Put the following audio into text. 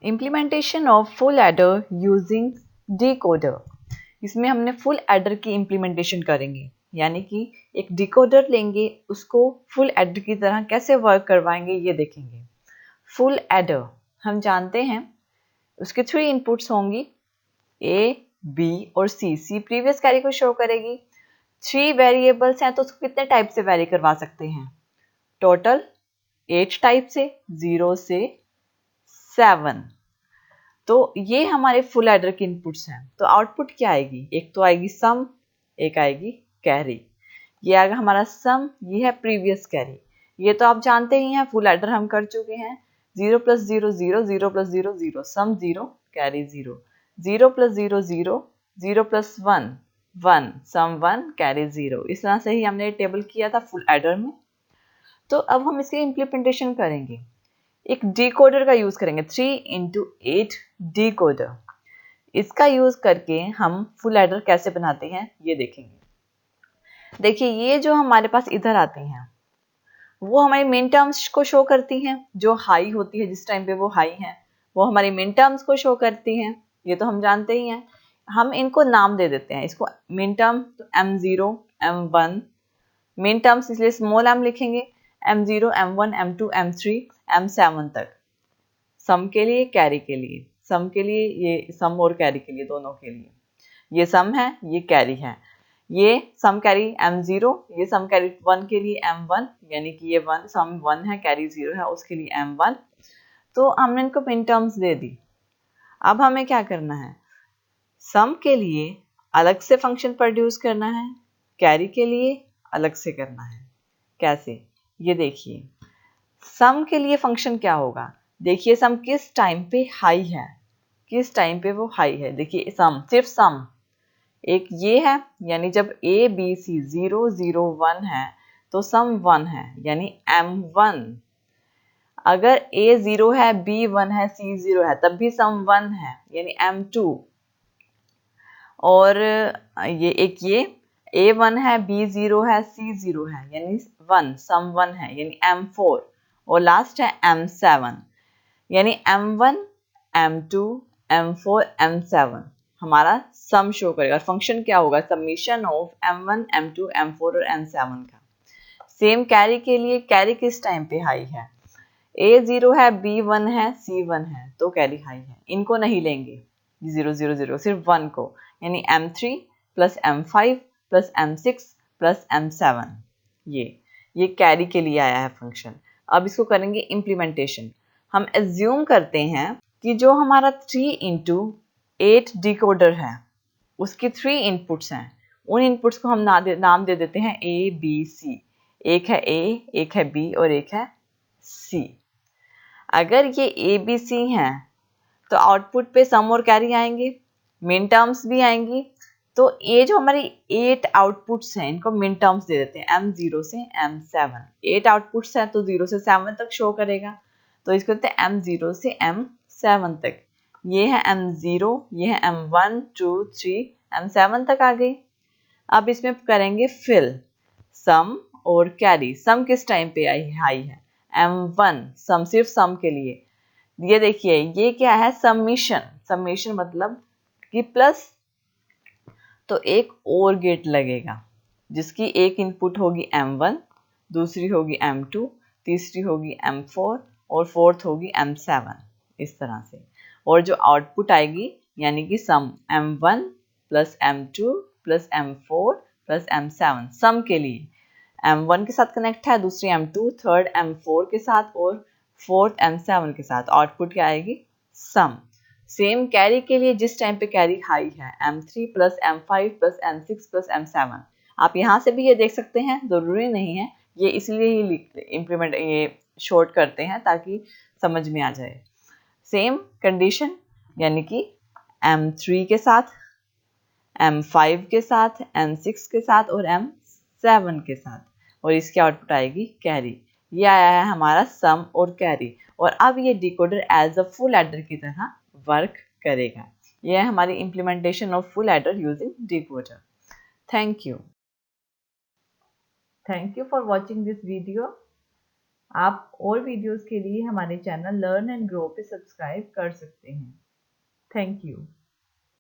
Implementation of full adder using decoder. इसमें हमने full adder की इम्प्लीमेंटेशन करेंगे, यानी कि एक डिकोडर लेंगे, उसको फुल एडर की तरह कैसे वर्क करवाएंगे ये देखेंगे। फुल एडर हम जानते हैं उसके 3 इनपुट्स होंगी, ए, बी और सी। सी प्रीवियस कैरी को शो करेगी। 3 वेरिएबल्स हैं तो उसको कितने टाइप से वेरी करवा सकते हैं? टोटल 8 टाइप से, 0 से 7। तो ये हमारे फुल एडर के इनपुट्स हैं। तो आउटपुट क्या आएगी? एक तो आएगी सम, एक आएगी कैरी। ये आएगा हमारा सम, ये है प्रीवियस कैरी। ये तो आप जानते ही हैं, फुल एडर हम कर चुके हैं। 0 + 0 0, 0 + 0 0, सम 0 कैरी 0, 0 + 0 0, 0 + 1 1, सम 1 कैरी 0। इस तरह से ही हमने टेबल किया था फुल एडर में। तो अब हम इसकी इम्प्लीमेंटेशन करेंगे, एक डिकोडर का यूज करेंगे, 3 × 8 डिकोडर। इसका यूज करके हम फुल एडर कैसे बनाते हैं ये देखेंगे। देखिए ये जो हमारे पास इधर आती हैं वो हमारी मिन टर्म्स को शो करती हैं, जो हाई होती है जिस टाइम पे वो हाई हैं वो हमारी मिन टर्म्स को शो करती हैं। ये तो हम जानते ही हैं। हम इनको नाम दे देते हैं, इसको मिन टर्म तो M0 M1, मिन टर्म्स इसलिए स्मॉल m लिखेंगे, M0 M1 M2 M3 M7 तक। सम के लिए, कैरी के लिए, सम के लिए ये सम और कैरी के लिए, दोनों के लिए ये सम है, ये कैरी है। ये सम कैरी M0, ये सम कैरी 1 के लिए M1, यानी कि ये 1 सम 1 है, कैरी 0 है, उसके लिए M1। तो हमने इनको मिन टर्म्स दे दी। अब हमें क्या करना है? सम के लिए अलग से फंक्शन प्रोड्यूस करना है, कैरी के लिए अलग से करना है। कैसे? ये देखिए, सम के लिए फंक्शन क्या होगा? देखिए सम किस टाइम पे हाई है, किस टाइम पे वो हाई है। देखिए सम, सिर्फ सम एक ये है, यानी जब A B C 0 0 1 है तो सम 1 है, यानी M1। अगर A 0 है, B 1 है, C 0 है, तब भी सम 1 है, यानी M2। और ये एक ये A 1 है, B 0 है, C 0 है, यानी 1, सम 1 है, यानी M4। और लास्ट है M7, यानी M1 M2 M4 M7 हमारा सम शो करेगा। फंक्शन क्या होगा? Summation of M1 M2 M4 और M7 का। सेम कैरी के लिए, कैरी किस टाइम पे हाई है? A0 है, B1 है, C1 है, तो कैरी हाई है। इनको नहीं लेंगे 0 0 0, सिर्फ 1 को, यानी M3 + M5 + M6 + M7। ये कैरी के लिए आया है फंक्शन। अब इसको करेंगे इम्प्लीमेंटेशन। हम एज्यूम करते हैं कि जो हमारा 3 × 8 डिकोडर है उसकी 3 इनपुट्स हैं। उन इनपुट्स को हम नाम दे देते हैं A B C। एक है A, एक है B और एक है C। अगर ये A B C हैं तो आउटपुट पे सम और कैरी आएंगे, मिन टर्म्स भी आएंगी। तो ये जो हमारी 8 आउटपुट्स हैं इनको मिन टर्म्स दे देते हैं, M0 से M7। 8 आउटपुट्स हैं तो 0 से 7 तक शो करेगा, तो इसको कहते हैं M0 से M7 तक। ये है M0, ये है M1 2 3 M7 तक आ गई। अब इसमें करेंगे फिल, सम और कैरी। सम किस टाइम पे हाई है? M1, सम सिर्फ सम के लिए। ये देखिए ये क्या है? समीशन। समीशन मतलब कि प्लस, तो एक और गेट लगेगा जिसकी एक इनपुट होगी M1, दूसरी होगी M2, तीसरी होगी M4 और फोर्थ होगी M7, इस तरह से। और जो आउटपुट आएगी यानी कि सम M1 + M2 + M4 + M7, सम के लिए M1 के साथ कनेक्ट है, दूसरी M2, थर्ड M4 के साथ और फोर्थ M7 के साथ। आउटपुट क्या आएगी? सम। सेम कैरी के लिए जिस टाइम पे कैरी हाई है, M3 + M5 + M6 + M7। आप यहाँ से भी ये देख सकते हैं, ज़रूरी नहीं है, ये इसलिए ही ये शॉर्ट करते हैं ताकि समझ में आ जाए। सेम कंडीशन, यानी कि M3 के साथ, M5 के साथ, M6 के साथ और M7 के साथ, और इसकी आउटपुट आएगी कैरी। ये आया है हमारा सम और कैरी। और अब ये decoder as a full adder की तरह वर्क करेगा। यह है हमारी implementation of full adder using decoder. Thank you for watching this video. आप और वीडियोस के लिए हमारे चैनल लर्न एंड ग्रो पे सब्सक्राइब कर सकते हैं। Thank you.